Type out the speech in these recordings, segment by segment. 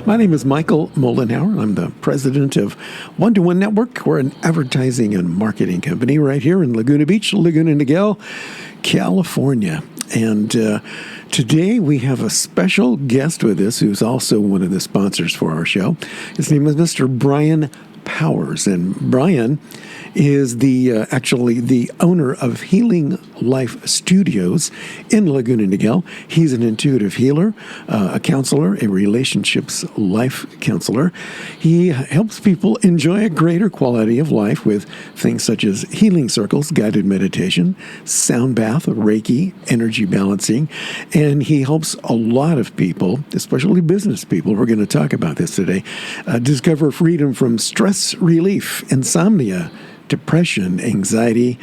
My name is Michael Mollenhauer. I'm the president of One-to-One Network. We're an advertising and marketing company right here in Laguna Beach, Laguna Niguel, California. And today we have a special guest with us who's also one of the sponsors for our show. His name is Mr. Brian Powers. And Brian is actually the owner of Healing Life Studios in Laguna Niguel. He's an intuitive healer, a counselor, a relationships life counselor. He helps people enjoy a greater quality of life with things such as healing circles, guided meditation, sound bath, Reiki, energy balancing, and he helps a lot of people, especially business people, we're going to talk about this today, discover freedom from stress relief, insomnia, depression, anxiety,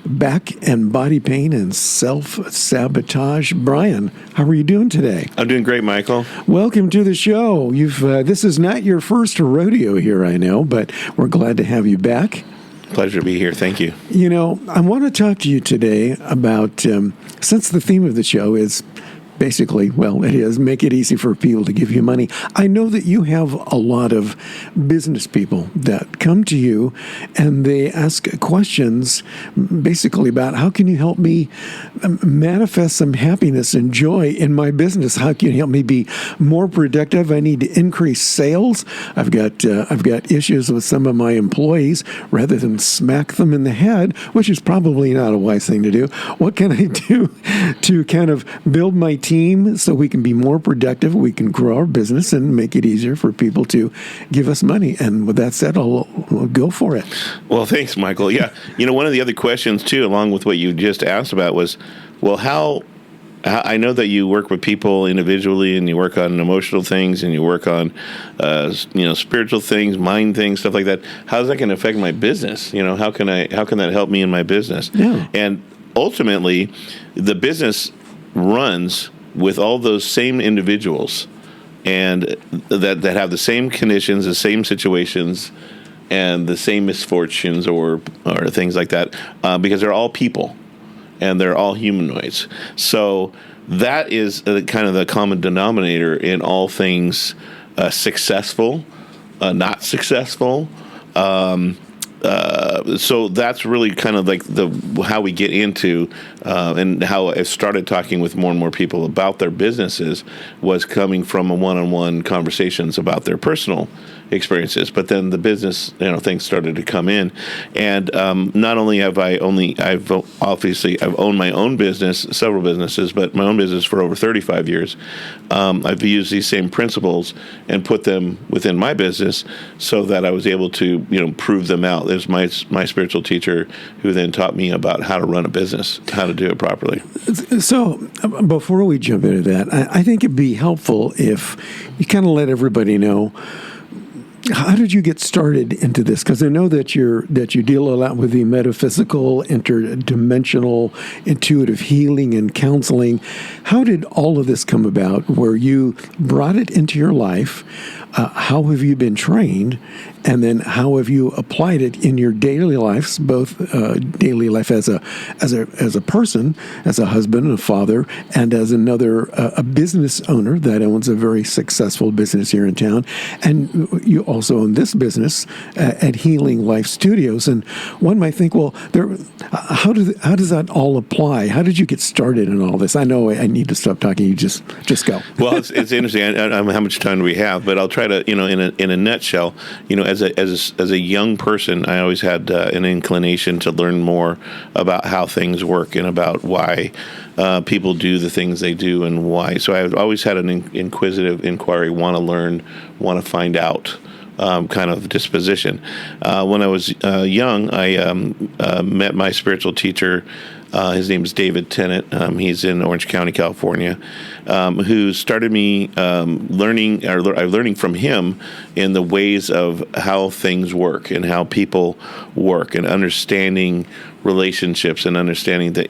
back and body pain, and self-sabotage. Brian, how are you doing today? I'm doing great, Michael. Welcome to the show. This is not your first rodeo here, I know, but we're glad to have you back. Pleasure to be here. Thank you. You know, I want to talk to you today about, since the theme of the show is basically, well, it is make it easy for people to give you money. I know that you have a lot of business people that come to you and they ask questions basically about how can you help me manifest some happiness and joy in my business? How can you help me be more productive? I need to increase sales. I've got issues with some of my employees. Rather than smack them in the head, which is probably not a wise thing to do, what can I do to kind of build my team so we can be more productive, we can grow our business and make it easier for people to give us money? And with that said, I'll go for it. Well, thanks, Michael. Yeah, one of the other questions, too, along with what you just asked about was, well, how I know that you work with people individually and you work on emotional things and you work on, spiritual things, mind things, stuff like that. How's that going to affect my business? How can that help me in my business? Yeah. And ultimately, the business runs with all those same individuals and that have the same conditions, the same situations, and the same misfortunes or things like that, because they're all people and they're all humanoids. So that is kind of the common denominator in all things successful, not successful. So that's really kind of like how we get into and how I started talking with more and more people about their businesses was coming from a one-on-one conversations about their personal experiences. But then the business, things started to come in, and not only have I've owned my own business, several businesses, but my own business for over 35 years. I've used these same principles and put them within my business so that I was able to, prove them out. There's my spiritual teacher who then taught me about how to run a business, how to do it properly. So before we jump into that, I think it'd be helpful if you kind of let everybody know, how did you get started into this? Because I know that you deal a lot with the metaphysical, interdimensional, intuitive healing and counseling. How did all of this come about where you brought it into your life? How have you been trained? And then how have you applied it in your daily lives, both daily life as a person, as a husband and a father, and as a business owner that owns a very successful business here in town. And you also own this business at Healing Life Studios. And one might think, well, how does that all apply? How did you get started in all this? I know I need to stop talking. You just go. Well, it's interesting. I don't know how much time do we have, but I'll try to, in a nutshell, as a young person, I always had an inclination to learn more about how things work and about why people do the things they do and why. So I've always had an inquisitive inquiry, want to learn, want to find out kind of disposition. When I was young, I met my spiritual teacher. His name is David Tennant. He's in Orange County, California, who started me learning from him in the ways of how things work and how people work and understanding relationships and understanding the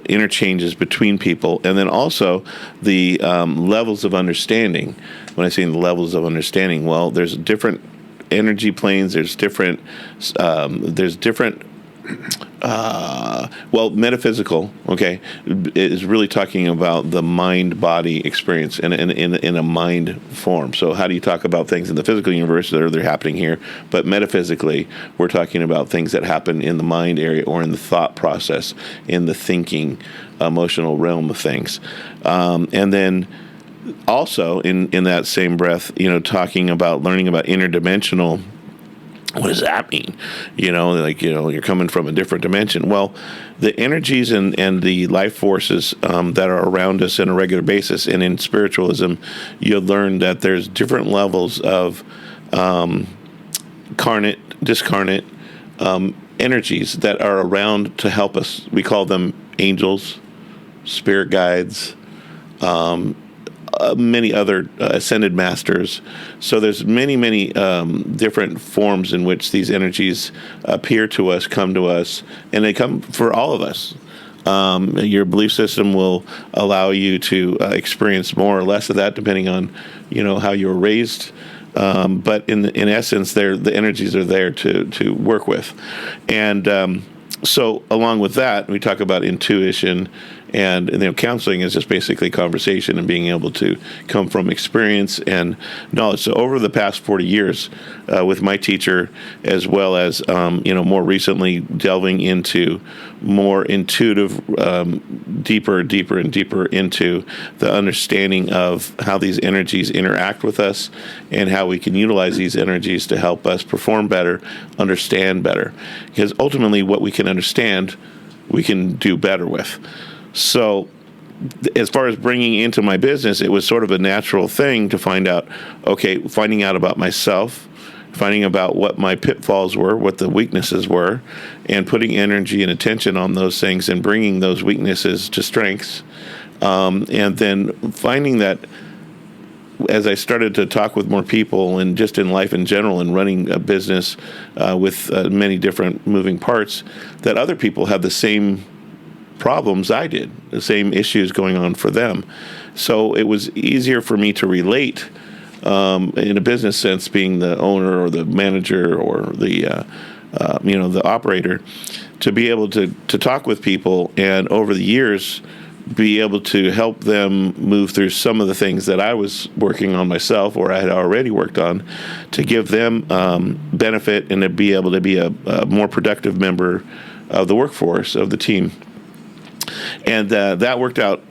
interchanges between people, and then also the levels of understanding. When I say the levels of understanding, well, there's different energy planes. There's different Well, metaphysical, okay, is really talking about the mind-body experience in a mind form. So how do you talk about things in the physical universe that they're happening here? But metaphysically, we're talking about things that happen in the mind area or in the thought process, in the thinking, emotional realm of things. And then also in that same breath, talking about learning about interdimensional. What does that mean? You're coming from a different dimension. Well, the energies and the life forces that are around us on a regular basis, and in spiritualism, you'll learn that there's different levels of carnate, discarnate energies that are around to help us. We call them angels, spirit guides, many other ascended masters. So there's many different forms in which these energies appear to us, come to us, and they come for all of us. Your belief system will allow you to experience more or less of that, depending on how you were raised. But in essence, the energies are there to work with, and so along with that, we talk about intuition. And counseling is just basically conversation and being able to come from experience and knowledge. So over the past 40 years, with my teacher, as well as more recently delving into more intuitive, deeper and deeper into the understanding of how these energies interact with us and how we can utilize these energies to help us perform better, understand better. Because ultimately, what we can understand, we can do better with. So as far as bringing into my business, it was sort of a natural thing to finding out about myself, finding about what my pitfalls were, what the weaknesses were, and putting energy and attention on those things and bringing those weaknesses to strengths. And then finding that as I started to talk with more people and just in life in general and running a business with many different moving parts, that other people have the same problems I did, the same issues going on for them. So it was easier for me to relate in a business sense, being the owner or the manager or the operator, to be able to talk with people and over the years be able to help them move through some of the things that I was working on myself or I had already worked on, to give them benefit and to be able to be a more productive member of the workforce, of the team. And that worked out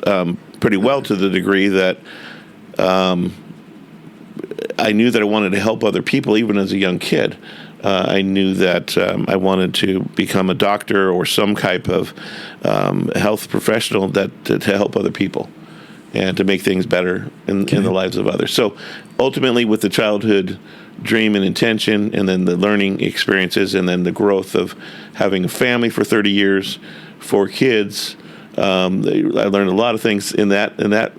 pretty well, to the degree that I knew that I wanted to help other people even as a young kid. I knew that I wanted to become a doctor or some type of health professional to help other people and to make things better in the lives of others. So ultimately, with the childhood dream and intention, and then the learning experiences, and then the growth of having a family for 30 years, 4 kids, I learned a lot of things in that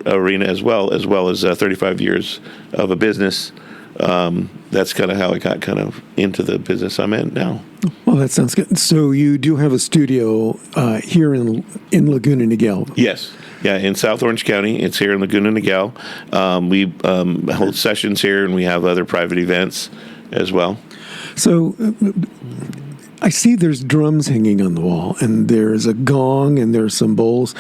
arena as well as 35 years of a business. That's kind of how I got kind of into the business I'm in now. Well, that sounds good. So you do have a studio here in Laguna Niguel. Yes. Yeah, in South Orange County. It's here in Laguna Niguel. We hold sessions here, and we have other private events as well. So I see there's drums hanging on the wall, and there's a gong, and there's some bowls.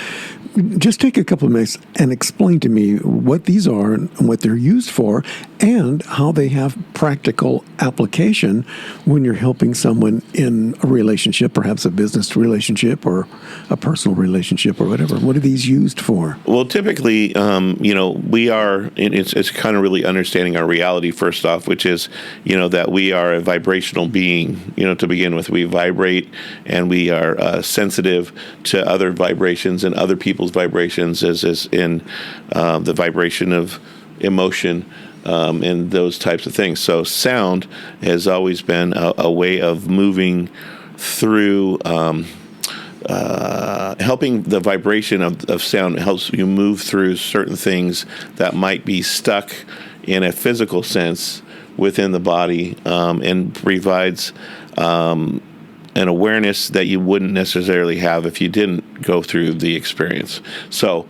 Just take a couple of minutes and explain to me what these are and what they're used for, and how they have practical application when you're helping someone in a relationship, perhaps a business relationship or a personal relationship or whatever. What are these used for? Well, typically, we are, it's kind of really understanding our reality first off, which is, that we are a vibrational being, to begin with. We vibrate, and we are sensitive to other vibrations and other people's vibrations, as in the vibration of emotion and those types of things. So sound has always been a way of moving through, helping the vibration of sound helps you move through certain things that might be stuck in a physical sense within the body, and provides an awareness that you wouldn't necessarily have if you didn't go through the experience. So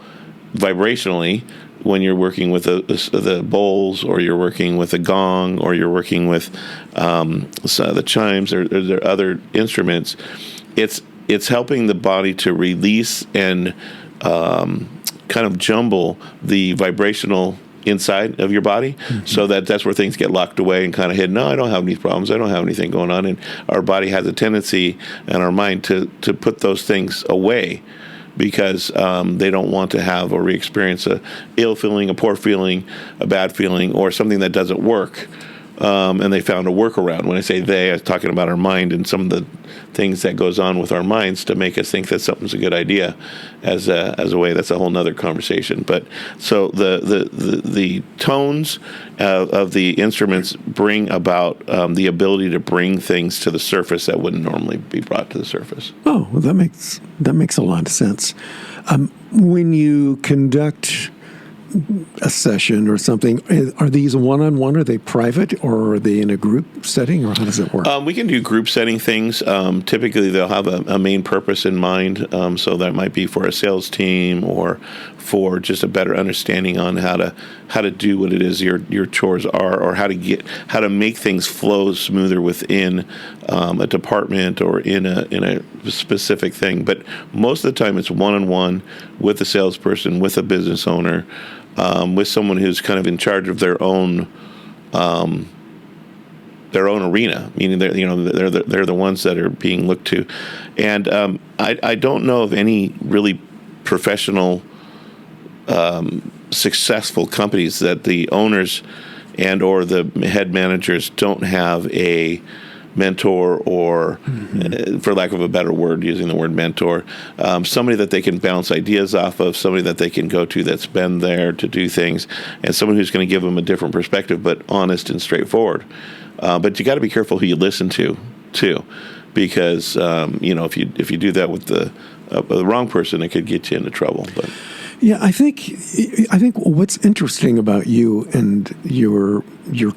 vibrationally, when you're working with the bowls, or you're working with a gong, or you're working with the chimes or other instruments, it's it's helping the body to release and kind of jumble the vibrational inside of your body, so that's where things get locked away and kind of hidden. No, I don't have any problems. I don't have anything going on. And our body has a tendency, and our mind, to put those things away because they don't want to have or re-experience a ill feeling, a poor feeling, a bad feeling, or something that doesn't work. And they found a workaround. When I say they, I was talking about our mind and some of the things that goes on with our minds to make us think that something's a good idea as a way. That's a whole nother conversation. But so the tones of the instruments bring about the ability to bring things to the surface that wouldn't normally be brought to the surface. Oh, well, that makes a lot of sense. When you conduct a session or something, are these one-on-one? Are they private, or are they in a group setting, or how does it work? We can do group setting things. Typically, they'll have a main purpose in mind, so that might be for a sales team or for just a better understanding on how to do what it is your chores are, or how to make things flow smoother within a department or in a specific thing. But most of the time, it's one-on-one with a salesperson, with a business owner, with someone who's kind of in charge of their own arena, meaning they're the ones that are being looked to. And I don't know of any really professional, successful companies that the owners and or the head managers don't have a mentor or, for lack of a better word, using the word mentor, somebody that they can bounce ideas off of, somebody that they can go to that's been there to do things, and someone who's going to give them a different perspective, but honest and straightforward. But you got to be careful who you listen to, too, because if you do that with the wrong person, it could get you into trouble. But yeah, I think what's interesting about you and your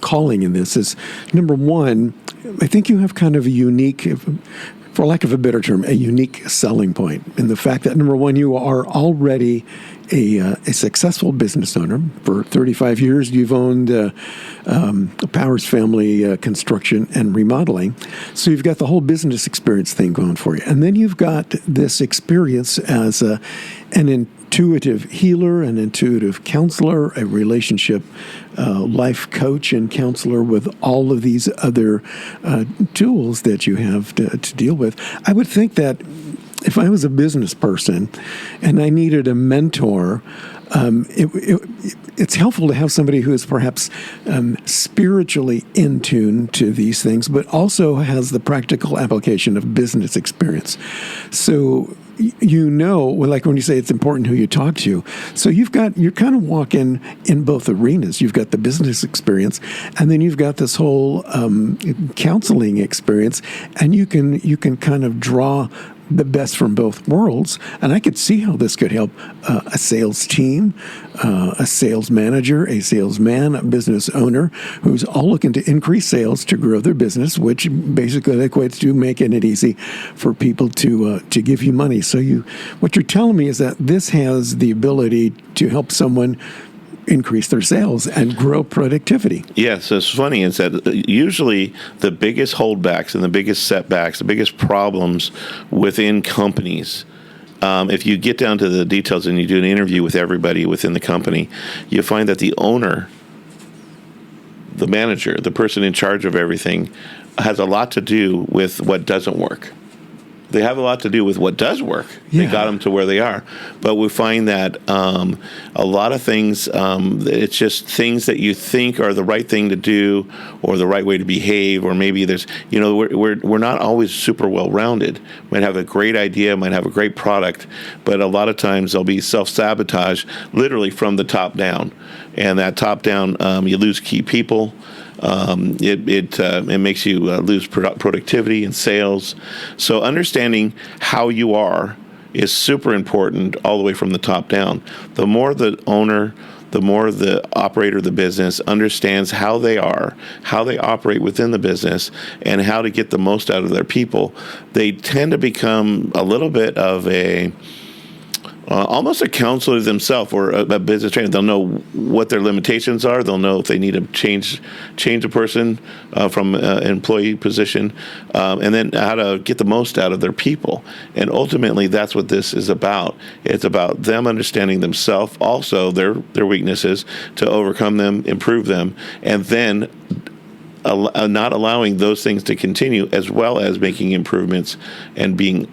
calling in this is, number one, I think you have kind of a unique, for lack of a better term, a unique selling point in the fact that, number one, you are already a successful business owner. For 35 years, you've owned Powers Family Construction and Remodeling. So you've got the whole business experience thing going for you. And then you've got this experience as an intuitive healer, an intuitive counselor, a relationship life coach and counselor with all of these other tools that you have to deal with. I would think that if I was a business person and I needed a mentor, it's helpful to have somebody who is perhaps spiritually in tune to these things, but also has the practical application of business experience. So like when you say it's important who you talk to. So you're kind of walking in both arenas. You've got the business experience, and then you've got this whole counseling experience, and you can kind of draw the best from both worlds. And I could see how this could help a sales team, a sales manager, a salesman, a business owner who's all looking to increase sales to grow their business, which basically equates to making it easy for people to give you money. So what you're telling me is that this has the ability to help someone increase their sales and grow productivity. Yes, it's funny is that usually the biggest holdbacks and the biggest setbacks, the biggest problems within companies, if you get down to the details and you do an interview with everybody within the company, you find that the owner, the manager, the person in charge of everything, has a lot to do with what doesn't work. They have a lot to do with what does work. Yeah. They got them to where they are. But we find that a lot of things, it's just things that you think are the right thing to do or the right way to behave, or maybe there's, we're not always super well-rounded. Might have a great idea, might have a great product, but a lot of times there'll be self-sabotage literally from the top down. And that top down, you lose key people. It makes you lose productivity and sales. So understanding how you are is super important all the way from the top down. The more the owner, the more the operator of the business understands how they are, how they operate within the business, and how to get the most out of their people, they tend to become a little bit of almost a counselor themselves or a business trainer. They'll know what their limitations are. They'll know if they need to change a person from an employee position, and then how to get the most out of their people. And ultimately, that's what this is about. It's about them understanding themselves, also their weaknesses, to overcome them, improve them, and then not allowing those things to continue, as well as making improvements and being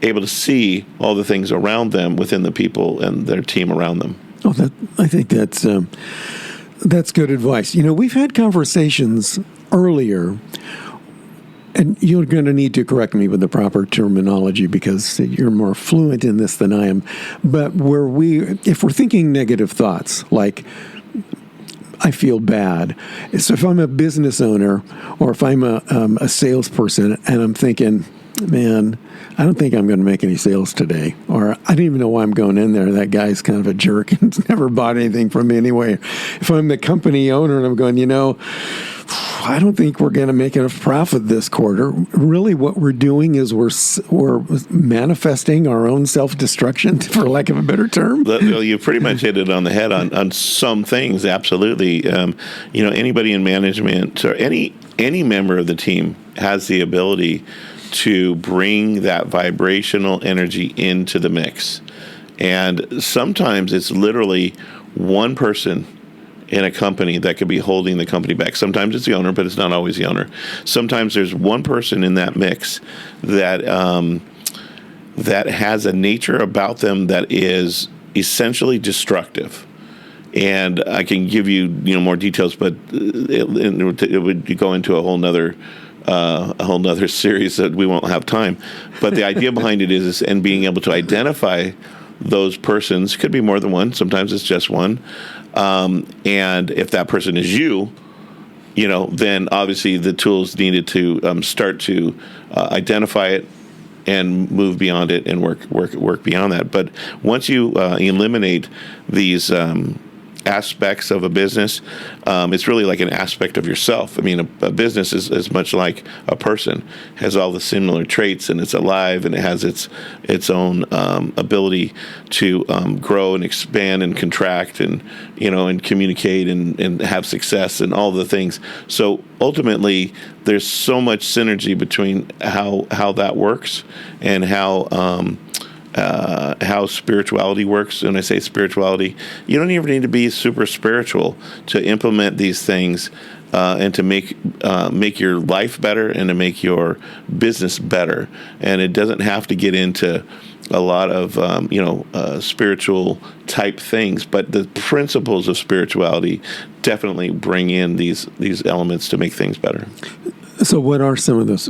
able to see all the things around them within the people and their team around them. Oh, I think that's good advice. We've had conversations earlier, and you're going to need to correct me with the proper terminology because you're more fluent in this than I am. But if we're thinking negative thoughts, like I feel bad. So if I'm a business owner or if I'm a salesperson and I'm thinking, man, I don't think I'm going to make any sales today. Or I don't even know why I'm going in there. That guy's kind of a jerk and never bought anything from me anyway. If I'm the company owner and I'm going, I don't think we're going to make enough profit this quarter. Really what we're doing is we're manifesting our own self-destruction, for lack of a better term. Well, you pretty much hit it on the head on some things, absolutely. Anybody in management or any member of the team has the ability to bring that vibrational energy into the mix. And sometimes it's literally one person in a company that could be holding the company back. Sometimes it's the owner, but it's not always the owner. Sometimes there's one person in that mix that has a nature about them that is essentially destructive. And I can give you more details, but it would go into a whole nother series that we won't have time. But the idea behind it is and being able to identify those persons. Could be more than one. Sometimes it's just one. And if that person is you, then obviously the tools needed to start to identify it and move beyond it and work beyond that. But once you eliminate these aspects of a business, it's really like an aspect of yourself. I mean, a business is much like a person, has all the similar traits, and it's alive, and it has its own ability to grow and expand and contract and and communicate and have success and all the things. So ultimately, there's so much synergy between how that works and how spirituality works. When I say spirituality, you don't even need to be super spiritual to implement these things and to make your life better and to make your business better. And it doesn't have to get into a lot of spiritual type things, but the principles of spirituality definitely bring in these elements to make things better. So what are some of those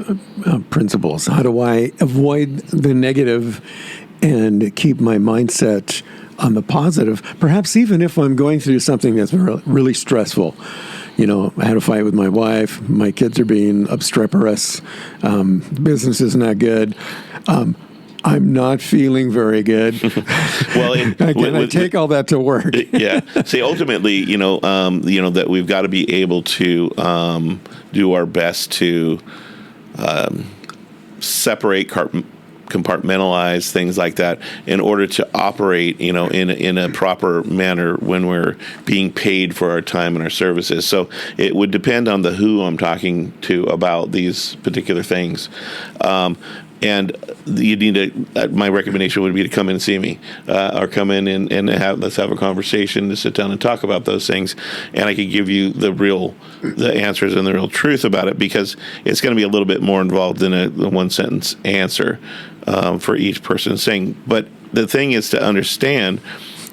principles? How do I avoid the negative and keep my mindset on the positive, perhaps even if I'm going through something that's really stressful? I had a fight with my wife. My kids are being obstreperous. Business is not good. I'm not feeling very good. Well, I take all that to work. Yeah. See, ultimately, that we've got to be able to do our best to separate, compartmentalize things like that in order to operate, in a proper manner when we're being paid for our time and our services. So it would depend on the who I'm talking to about these particular things. And you need to. My recommendation would be to come in and see me, or come in and let's have a conversation to sit down and talk about those things, and I could give you the answers and the real truth about it, because it's going to be a little bit more involved than a one sentence answer for each person saying. But the thing is to understand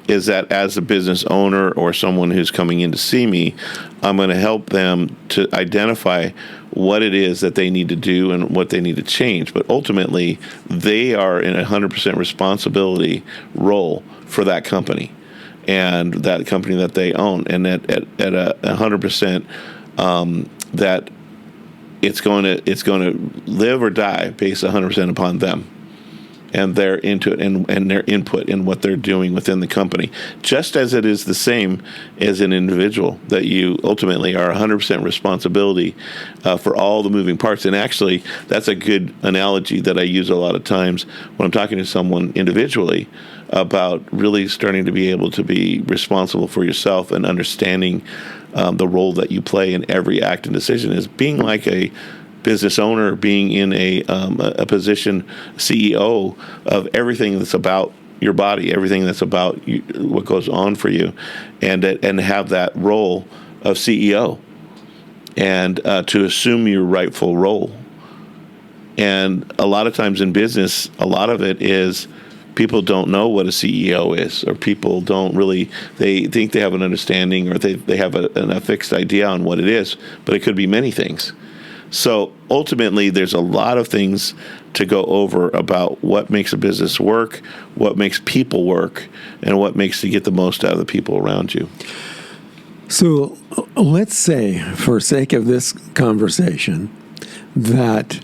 is that as a business owner or someone who's coming in to see me, I'm going to help them to identify what it is that they need to do and what they need to change. But ultimately, they are in a 100% responsibility role for that company and that company that they own. And at 100%, that it's going to live or die based 100% upon them. and their into it and their input in what they're doing within the company, just as it is the same as an individual, that you ultimately are 100% responsibility for all the moving parts. And actually, that's a good analogy that I use a lot of times when I'm talking to someone individually about really starting to be able to be responsible for yourself and understanding the role that you play in every act and decision, is being like a business owner, being in a position, CEO of everything that's about your body, everything that's about you, what goes on for you, and have that role of CEO, and to assume your rightful role. And a lot of times in business, a lot of it is people don't know what a CEO is, or people don't really, they think they have an understanding, or they have a fixed idea on what it is, but it could be many things. So ultimately, there's a lot of things to go over about what makes a business work, what makes people work, and what makes you get the most out of the people around you. So let's say, for sake of this conversation, that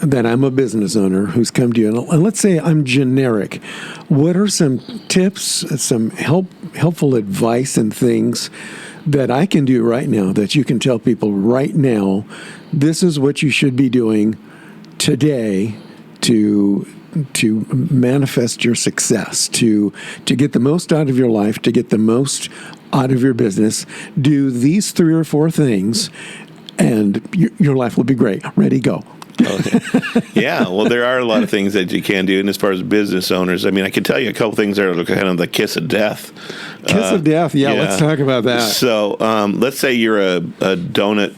I'm a business owner who's come to you, and let's say I'm generic. What are some tips, some helpful advice and things that I can do right now, that you can tell people right now, this is what you should be doing today to manifest your success, to get the most out of your life, to get the most out of your business? Do these 3 or 4 things, and your life will be great. Ready, go. Okay. Yeah, well, there are a lot of things that you can do. And as far as business owners, I mean, I can tell you a couple things that are kind of the kiss of death. Kiss of death, yeah, let's talk about that. So let's say you're a donut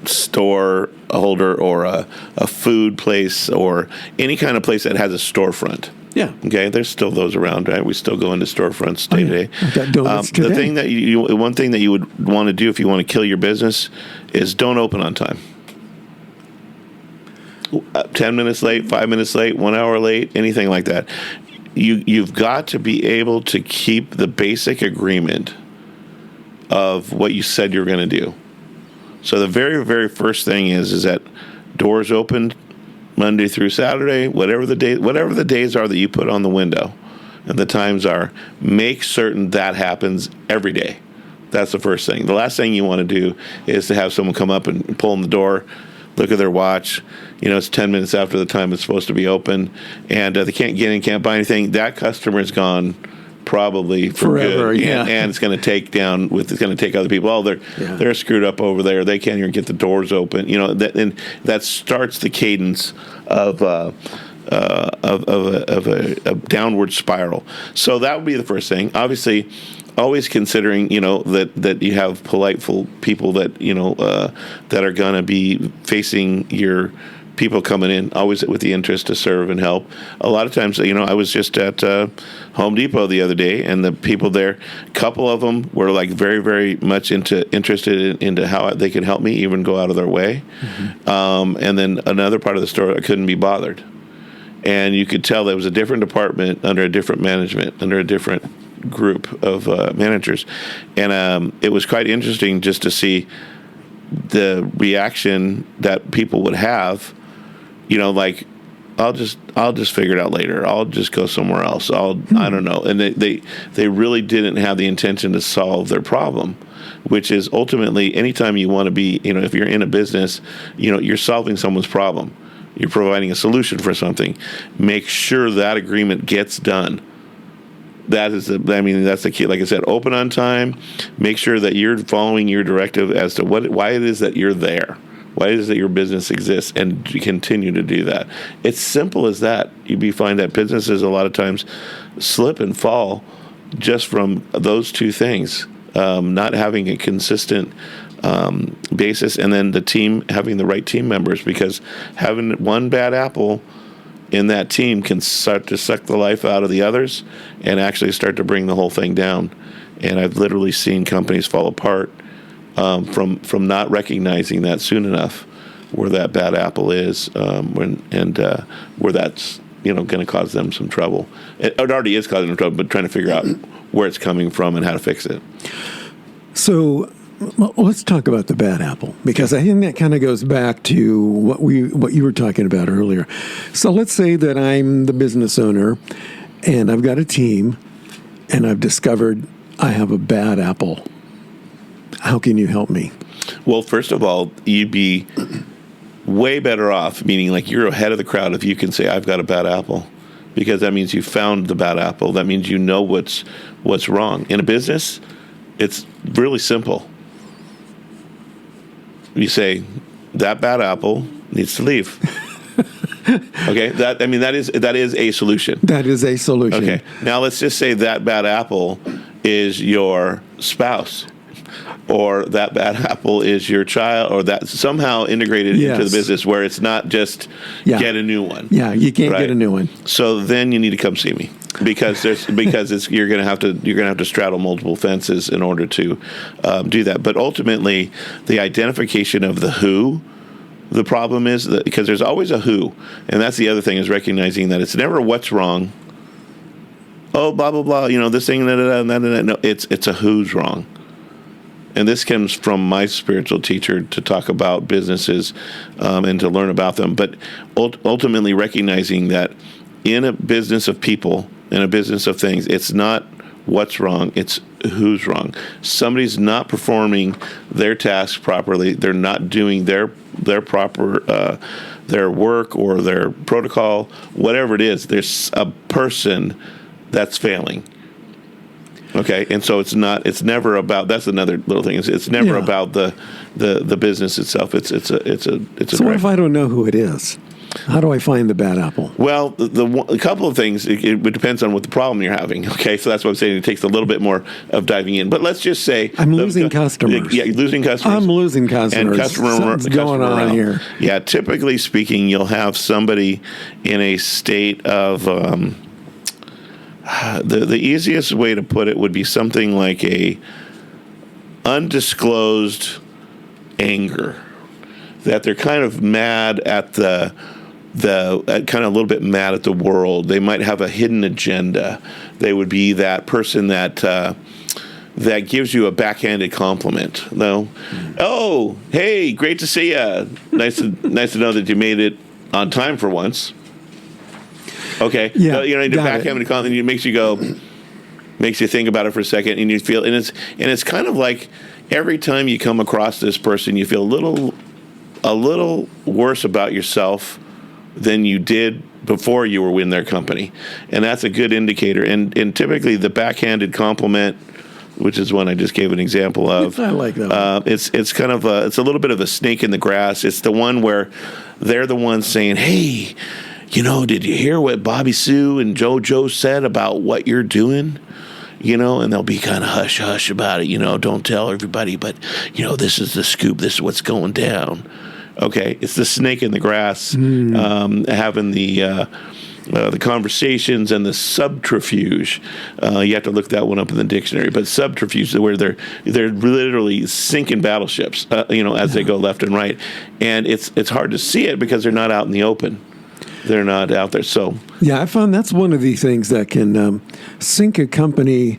store holder, or a food place, or any kind of place that has a storefront. Yeah. Okay. There's still those around, right? We still go into storefronts day to day. I've got donuts today. The thing that one thing that you would want to do if you want to kill your business is don't open on time. 10 minutes late, 5 minutes late, 1 hour late, anything like that. You've got to be able to keep the basic agreement of what you said you're going to do. So the very, very first thing is that doors open Monday through Saturday, whatever the days are that you put on the window, and the times are, make certain that happens every day. That's the first thing. The last thing you want to do is to have someone come up and pull in the door, look at their watch. It's 10 minutes after the time it's supposed to be open, and they can't get in, can't buy anything. That customer is gone probably for forever, good. yeah. And it's going to take other people. Oh, they're screwed up over there. They can't even get the doors open. And that starts the cadence of a downward spiral. So that would be the first thing. Obviously, always considering, that you have polite people that, that are going to be facing your people coming in, always with the interest to serve and help. A lot of times, I was just at Home Depot the other day, and the people there, a couple of them were like very, very much interested into how they could help me, even go out of their way. Mm-hmm. And then another part of the store, I couldn't be bothered. And you could tell there was a different department under a different management, under a different group of managers. And it was quite interesting just to see the reaction that people would have, like, I'll just figure it out later. I'll just go somewhere else. I don't know. And they really didn't have the intention to solve their problem, which is ultimately anytime you want to be, if you're in a business, you're solving someone's problem. You're providing a solution for something. Make sure that agreement gets done. That's the key. Like I said, open on time. Make sure that you're following your directive as to why it is that you're there. Why is it that your business exists, and you continue to do that? It's simple as that. You find that businesses a lot of times slip and fall just from those two things, not having a consistent basis, and then the team having the right team members, because having one bad apple in that team can start to suck the life out of the others and actually start to bring the whole thing down. And I've literally seen companies fall apart from not recognizing that soon enough, where that bad apple is, where that's going to cause them some trouble. It already is causing them trouble, but trying to figure out where it's coming from and how to fix it. So Well, let's talk about the bad apple, because I think that kind of goes back to what you were talking about earlier. So let's say that I'm the business owner and I've got a team and I've discovered I have a bad apple. How can you help me? Well, first of all, you'd be way better off, meaning like you're ahead of the crowd if you can say, I've got a bad apple, because that means you found the bad apple. That means you know what's wrong. In a business, it's really simple. You say, that bad apple needs to leave. Okay, that is a solution. That is a solution. Okay, now let's just say that bad apple is your spouse, or that bad apple is your child, or that somehow integrated into the business where it's not just get a new one. Yeah, you can't get a new one. So then you need to come see me, because you're going to have to straddle multiple fences in order to do that. But ultimately, the identification of the who. The problem is that because there's always a who, and that's the other thing, is recognizing that it's never what's wrong. Oh, blah blah blah. This thing. No, it's a who's wrong. And this comes from my spiritual teacher to talk about businesses and to learn about them. But ultimately recognizing that in a business of people, in a business of things, it's not what's wrong, it's who's wrong. Somebody's not performing their task properly. They're not doing their proper their work or their protocol, whatever it is. There's a person that's failing. Okay, and so it's never about. That's another little thing. It's never about the business itself. It's a. So what if I don't know who it is? How do I find the bad apple? Well, a couple of things. It depends on what the problem you're having. Okay, so that's what I'm saying. It takes a little bit more of diving in. But let's just say I'm losing customers. Yeah, losing customers. I'm losing customers. And Something's going on here. Yeah, typically speaking, you'll have somebody in a state of. The easiest way to put it would be something like a undisclosed anger, that they're kind of mad at kind of a little bit mad at the world. They might have a hidden agenda. They would be that person that gives you a backhanded compliment. No, oh, hey, great to see you. Nice to know that you made it on time for once. Okay, yeah, the backhanded compliment, it makes you think about it for a second, and you feel, and it's kind of like every time you come across this person, you feel a little worse about yourself than you did before you were in their company, and that's a good indicator. And typically, the backhanded compliment, which is one I just gave an example of, I like that one. It's kind of it's a little bit of a snake in the grass. It's the one where they're the ones saying, "Hey, did you hear what Bobby Sue and JoJo said about what you're doing?" And they'll be kind of hush-hush about it. Don't tell everybody, but, this is the scoop. This is what's going down. Okay, it's the snake in the grass having the conversations and the subterfuge. You have to look that one up in the dictionary. But subterfuge, where they're literally sinking battleships, as they go left and right. And it's hard to see it because they're not out in the open. They're not out there. So yeah, I found that's one of the things that can sink a company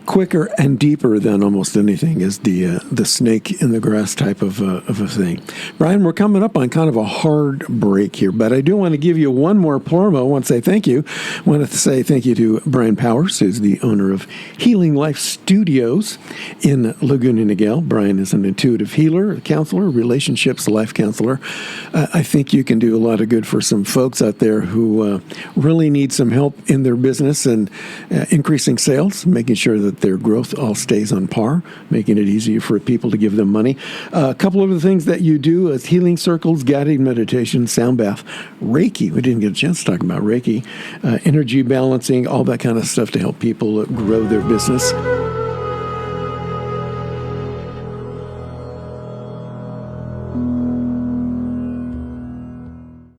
quicker and deeper than almost anything is the snake in the grass type of a thing. Brian, we're coming up on kind of a hard break here, but I do want to give you one more promo. I want to say thank you. I want to say thank you to Brian Powers, who's the owner of Healing Life Studios in Laguna Niguel. Brian is an intuitive healer, a counselor, relationships life counselor. I think you can do a lot of good for some folks out there who really need some help in their business and increasing sales, making sure that their growth all stays on par, making it easier for people to give them money. A couple of the things that you do is healing circles, guided meditation, sound bath, Reiki. We didn't get a chance to talk about Reiki, energy balancing, all that kind of stuff to help people grow their business.